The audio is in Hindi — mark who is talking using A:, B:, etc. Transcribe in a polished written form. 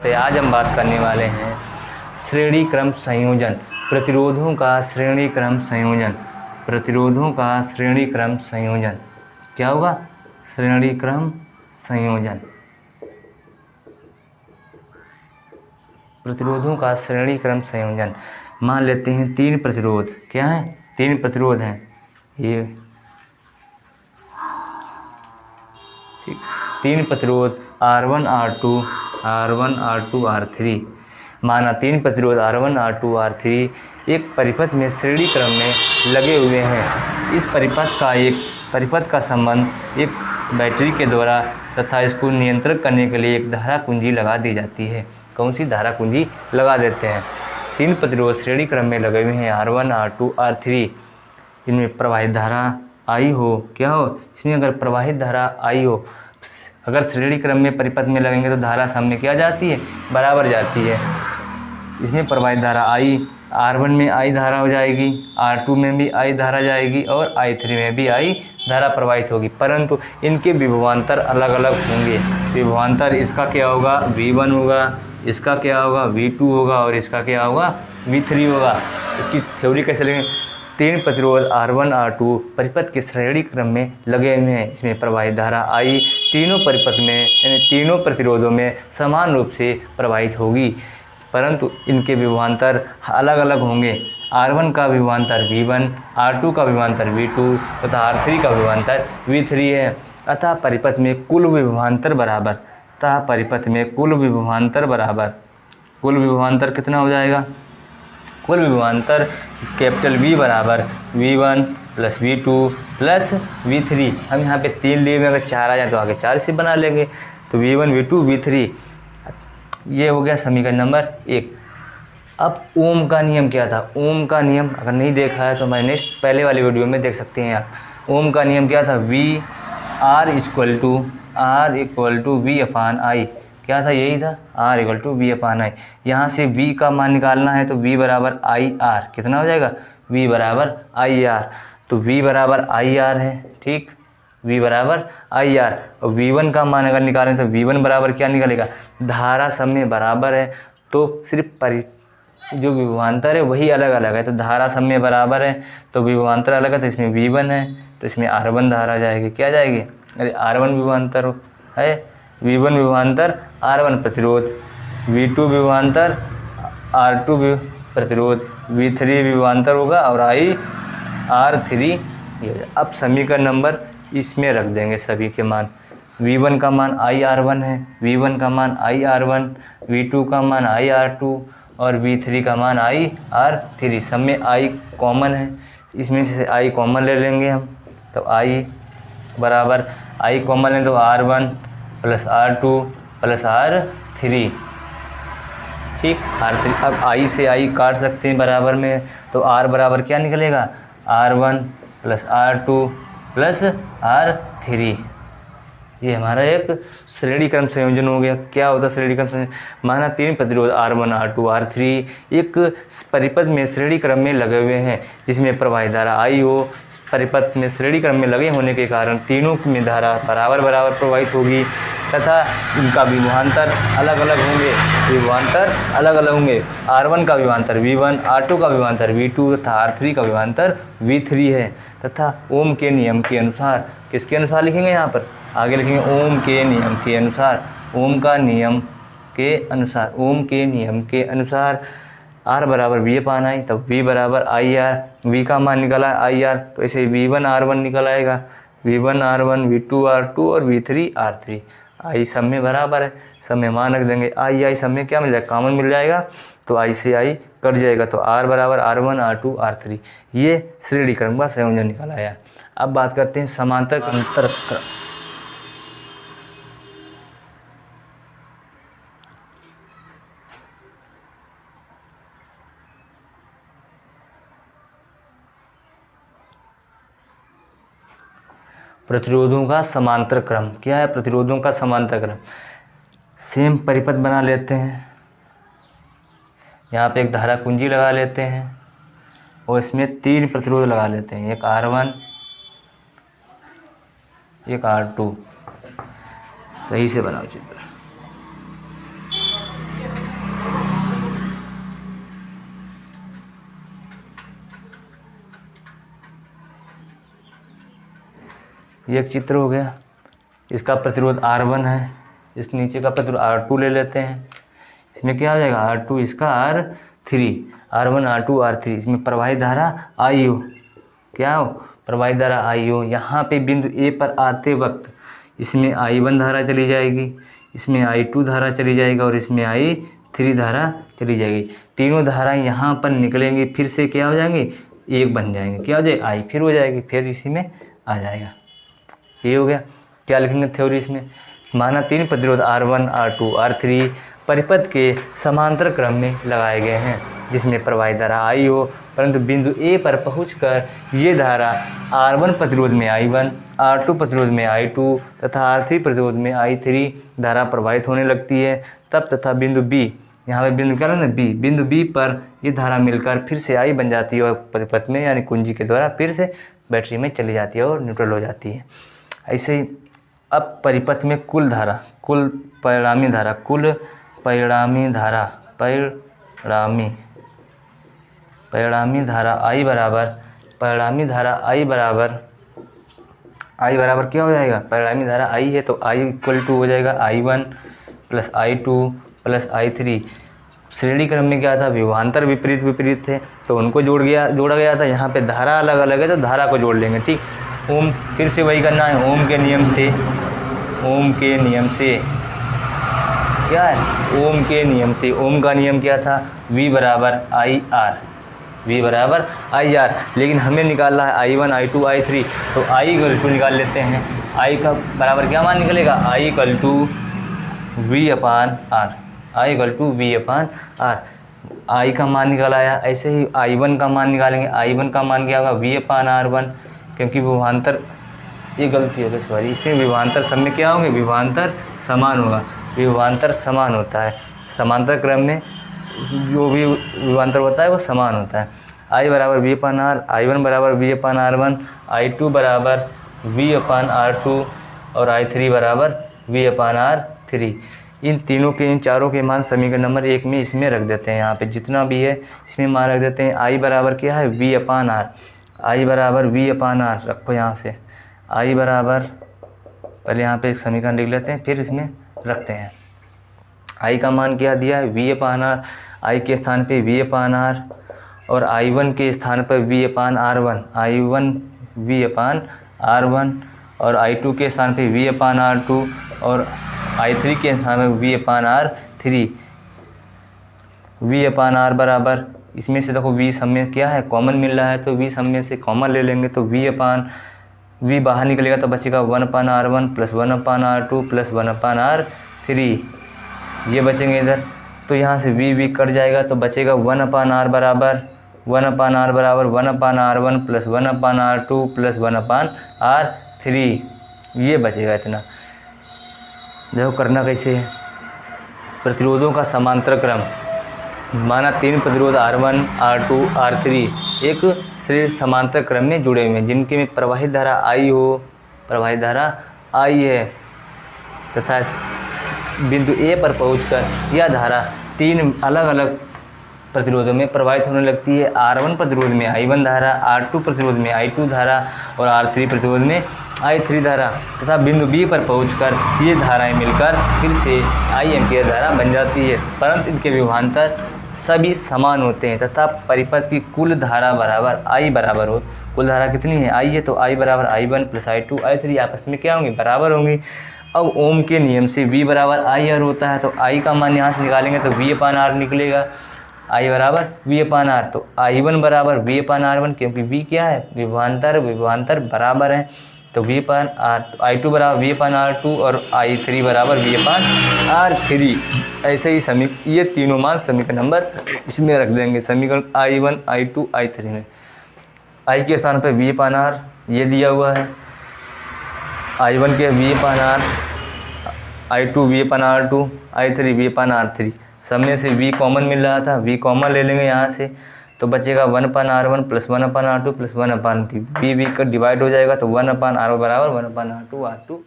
A: तो आज हम बात करने वाले हैं श्रेणी क्रम संयोजन, प्रतिरोधों का श्रेणी क्रम संयोजन। प्रतिरोधों का श्रेणी क्रम संयोजन क्या होगा? श्रेणी क्रम संयोजन। प्रतिरोधों का श्रेणी क्रम संयोजन। मान लेते हैं 3 प्रतिरोध। क्या है? 3 प्रतिरोध हैं ये, ठीक। 3 प्रतिरोध R1 R2 R1 R2 R3। माना 3 प्रतिरोध R1 R2 R3 एक परिपथ में श्रेणी क्रम में लगे हुए हैं। इस परिपथ का संबंध एक बैटरी के द्वारा तथा इसको नियंत्रित करने के लिए एक धारा कुंजी लगा दी जाती है। कौन सी धारा कुंजी लगा देते हैं? 3 प्रतिरोध श्रेणी क्रम में लगे हुए हैं R1 R2 R3। इनमें प्रवाहित धारा I हो, क्या हो? इसमें अगर प्रवाहित धारा I हो, अगर श्रेणी क्रम में परिपथ में लगेंगे तो धारा सब में क्या जाती है? बराबर जाती है। इसमें प्रवाहित धारा I, R1 में I धारा हो जाएगी, R2 में भी I धारा जाएगी और I3 में भी I धारा प्रवाहित होगी, परंतु इनके विभवांतर अलग अलग होंगे। विभवांतर इसका क्या होगा? V1 होगा, इसका क्या होगा? V2 होगा और इसका क्या होगा? V3 होगा। इसकी थ्योरी कैसे लेंगे? 3 प्रतिरोध R1 R2 परिपथ के श्रेणी क्रम में लगे हुए हैं। इसमें प्रवाहित धारा I तीनों परिपथ में यानी तीनों प्रतिरोधों में समान रूप से प्रवाहित होगी, परंतु इनके विभवांतर अलग अलग होंगे। R1 का विभवांतर V1, R2 का विभवांतर V2 तथा R3 का विभवांतर V3 है। अतः परिपथ में कुल विभवांतर बराबर, कुल विभवांतर कितना हो जाएगा? कुल विभवांतर कैपिटल V बराबर V1 plus V2 plus V3। हम यहाँ पे 3 लिए में अगर 4 आ जाए तो आगे 4 से बना लेंगे, तो V1 V2 V3। ये हो गया समीकरण नंबर 1। अब ओम का नियम क्या था? ओम का नियम अगर नहीं देखा है तो हमारे नेक्स्ट पहले वाले वीडियो में देख सकते हैं आप। ओम का नियम क्या था? R equal to V upon I। क्या था? यही था, R equal to V upon I। यहाँ से V का मान निकालना है तो V बराबर IR। कितना हो जाएगा? V बराबर IR। तो V बराबर IR है, ठीक। V बराबर IR और V1 का मान अगर निकालें तो V1 बराबर क्या निकलेगा? धारा सब में बराबर है तो सिर्फ जो विभवांतर है वही अलग अलग है। तो धारा सब में बराबर है तो विभवांतर अलग है, तो इसमें V1 है तो इसमें R1 धारा जाएगी। क्या जाएगी? अरे R1 विभवांतर है, V1 विभवांतर R1 प्रतिरोध, V2 विभवांतर R2 प्रतिरोध, V3 विभवांतर होगा और R3 ये हो जाए। अब समीकरण नंबर इसमें रख देंगे सभी के मान। V1 का मान IR1 है, V1 का मान IR1, V2 का मान IR2 और V3 का मान IR3। सब में I कॉमन है, इसमें से I कॉमन ले लेंगे हम, तो I बराबर I कॉमन है तो R1 plus R2 plus R3, ठीक। R3 अब I से I काट सकते हैं बराबर में, तो R बराबर क्या निकलेगा? R1 plus R2 plus R3। ये हमारा एक श्रेणी क्रम संयोजन हो गया। क्या होता है श्रेणी क्रम संयोजन? माना 3 प्रतिरोध R1 R2 R3 एक परिपथ में श्रेणी क्रम में लगे हुए हैं, जिसमें प्रवाहित धारा I हो। परिपथ में श्रेणी क्रम में लगे होने के कारण तीनों में धारा बराबर प्रवाहित होगी तथा इनका विभवांतर अलग अलग होंगे। R1 का विभवांतर V1, R2 का विभवांतर V2 तथा R3 का विभवांतर V3 है। तथा ओम के नियम के अनुसार, किसके अनुसार लिखेंगे यहाँ पर? आगे लिखेंगे ओम के नियम के अनुसार। ओम के नियम के अनुसार R बराबर V अपान I, तब V बराबर IR। V का मान निकला IR तो इसे V1 R1 निकल आएगा, V1 R1 V2 R2 और V3 R3। I सब में बराबर है, सब में मान रख देंगे। I सब में क्या मिल जाएगा? कॉमन मिल जाएगा, तो I से I कट जाएगा, तो R बराबर R1 R2 R3। ये श्रेणी क्रम का संयोजन निकल आया। अब बात करते हैं समांतर अंतर क्रम। प्रतिरोधों का समांतर क्रम क्या है? प्रतिरोधों का समांतर क्रम, सेम परिपथ बना लेते हैं, यहाँ पे एक धारा कुंजी लगा लेते हैं और इसमें 3 प्रतिरोध लगा लेते हैं, एक R1 एक R2। सही से बनाओ चित्र। ये एक चित्र हो गया। इसका प्रतिरोध R1 है, इस नीचे का प्रतिरोध R2 ले लेते हैं। इसमें क्या हो जाएगा R2 इसका R3, R1 R2 R3। इसमें प्रवाहित धारा I हो, क्या हो प्रवाहित धारा I हो। यहाँ पे बिंदु A पर आते वक्त इसमें I1 धारा चली जाएगी, इसमें I2 धारा चली जाएगी और इसमें I3 धारा चली जाएगी। तीनों धाराएं यहाँ पर निकलेंगी, फिर से क्या हो जाएंगे एक बन जाएंगे, क्या हो जाएगा I फिर हो जाएगी, फिर इसी में आ जाएगा। ये हो गया। क्या लिखेंगे थ्योरी इसमें, माना तीन प्रतिरोध R1 R2 R3 परिपथ के समांतर क्रम में लगाए गए हैं, जिसमें प्रवाहित धारा I हो, परंतु बिंदु A पर पहुंचकर ये धारा R1 प्रतिरोध में I1, R2 प्रतिरोध में I2 तथा R3 प्रतिरोध में I3 धारा प्रवाहित होने लगती है। तब तथा बिंदु B, यहाँ पे बिंदु क्या है B, बिंदु B पर ये धारा मिलकर फिर से I बन जाती है और परिपथ में यानी कुंजी के द्वारा फिर से बैटरी में चली जाती है और न्यूट्रल हो जाती है। ऐसे ही अब परिपथ में कुल धारा, कुल परिणामी धारा, कुल परिणामी धारा, परिणामी धारा I बराबर, परिणामी धारा I बराबर क्या हो जाएगा, परिणामी धारा I है तो I इक्वल टू हो जाएगा I1 plus I2 plus I3। श्रेणी क्रम में क्या था, विभवांतर विपरीत विपरीत थे तो उनको जोड़ा गया था। यहाँ पे धारा अलग अलग है तो धारा को जोड़ लेंगे, ठीक। ओम फिर से वही करना है, ओम के नियम से, ओम के नियम से क्या है, ओम के नियम से। ओम का नियम क्या था, V बराबर I R, V बराबर I R। लेकिन हमें निकालना है I1 I2 I3, तो I इक्वल टू निकाल लेते हैं। I का बराबर क्या मान निकलेगा, I equal to V upon R, I equal to V upon R। I का मान निकाला आया। ऐसे ही I1 का मान निकालेंगे, I1 का मान क्या होगा V अपान R1, क्योंकि विभवांतर, ये गलती हो गई सॉरी, इसमें विभवांतर सब में क्या होंगे, विभवांतर समान होगा, विभवांतर समान होता है। समांतर क्रम में जो भी विभवांतर होता है वो समान होता है। I बराबर V अपान R, I1 बराबर V अपान R1, I2 बराबर V अपान R2 और I3 बराबर V अपान R3। इन तीनों के, इन चारों के मान समीकरण नंबर 1 में इसमें रख देते हैं। यहाँ पे जितना भी है इसमें मान रख देते हैं। I बराबर क्या है, V अपान R, I बराबर V अपान R रखो यहाँ से। I बराबर, पहले यहाँ पे एक समीकरण लिख लेते हैं फिर इसमें रखते हैं। I का मान क्या दिया है, V अपान R, I के स्थान पे V अपान R और I1 के स्थान पर V अपान R1, I1 V अपान R1 और I2 के स्थान पे V अपान R2 और I3 के स्थान पे V अपान R3। V अपान R बराबर, इसमें से देखो V सब में क्या है कॉमन मिल रहा है तो V सब में से कॉमन ले लेंगे तो V बाहर निकलेगा तो बचेगा 1 अपान R1 प्लस 1 अपान R2 प्लस 1 अपान R3, ये बचेंगे इधर। तो यहाँ से V कट जाएगा तो बचेगा 1 अपान R बराबर 1 अपान R1 प्लस 1 अपान R2 प्लस 1 अपान R3, ये बचेगा इतना। देखो करना कैसे है, प्रतिरोधों का समांतर क्रम, माना तीन प्रतिरोध R1 R2 R3 एक श्रेणी समांतर क्रम में जुड़े हुए हैं, जिनके में प्रवाहित धारा I हो, प्रवाहित धारा I है तथा बिंदु A पर पहुंचकर यह धारा तीन अलग अलग प्रतिरोधों में प्रवाहित होने लगती है। R1 प्रतिरोध में I1 धारा, R2 प्रतिरोध में I2 धारा और R3 प्रतिरोध में I3 धारा तथा बिंदु B पर पहुंचकर ये धाराएं मिलकर फिर से I एम्पीयर धारा बन जाती है। परंतु इनके विभवांतर सभी समान होते हैं तथा परिपथ की कुल धारा बराबर I बराबर हो। कुल धारा कितनी है, I है तो I बराबर I1 प्लस I2 I3 आपस में क्या होंगी, बराबर होंगी। अब ओम के नियम से V बराबर I R होता है तो I का मान यहाँ से निकालेंगे तो V अपान R निकलेगा। I बराबर V अपान R तो I1 बराबर V अपान R1, क्योंकि V क्या है विभवांतर बराबर है तो V अपान R, I2 बराबर V अपान R2 और I3 बराबर V अपान R3। ऐसे ही ये तीनों मान समीकरण नंबर इसमें रख देंगे, समीकरण I1 I2 I3 में। I के स्थान पर V अपान R ये दिया हुआ है, I1 के V upon R, I2 V अपान R2, I3 V अपान R3। सब में से V कॉमन मिल रहा था, V कॉमन ले लेंगे यहाँ से तो बचेगा 1 अपान R1 प्लस 1 अपान R2 प्लस 1 अपान V का डिवाइड हो जाएगा तो 1 अपान R बराबर 1 अपान R2 R2